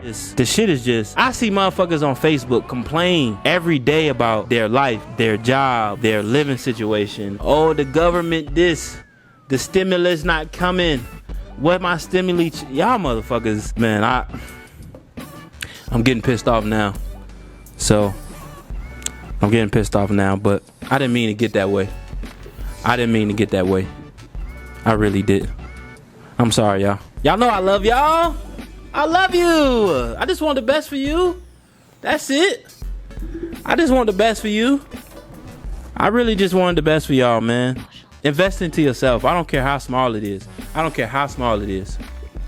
The shit is just, I see motherfuckers on Facebook complain every day about their life, their job, their living situation. Oh, the government this, the stimulus not coming. What my stimulus? Y'all motherfuckers, man, I'm getting pissed off now. So, I'm getting pissed off now, but I didn't mean to get that way. I didn't mean to get that way. I really did. I'm sorry, y'all. Y'all know I love y'all. I love you. I just want the best for you. That's it. I just want the best for you. I really just wanted the best for y'all, man. Invest into yourself. I don't care how small it is. I don't care how small it is.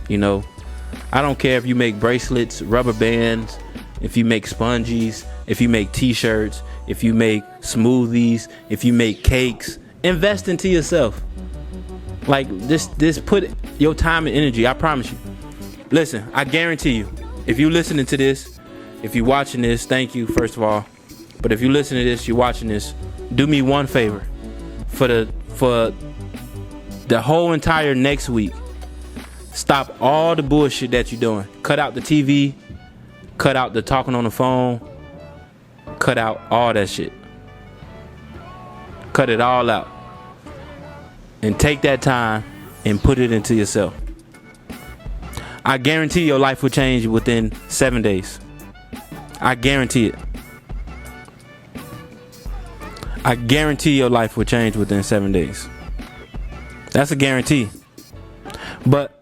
You know, I don't care if you make bracelets, rubber bands, if you make sponges, if you make t-shirts, if you make smoothies, if you make cakes. Invest into yourself. Like this put your time and energy. I promise you. Listen, I guarantee you, if you listening to this, if you watching this, thank you, first of all. But if you listen to this, you watching this, do me one favor. For the whole entire next week, stop all the bullshit that you're doing. Cut out the TV, cut out the talking on the phone, cut out all that shit. Cut it all out. And take that time and put it into yourself. I guarantee your life will change within 7 days. I guarantee it. I guarantee your life will change within 7 days. That's a guarantee. But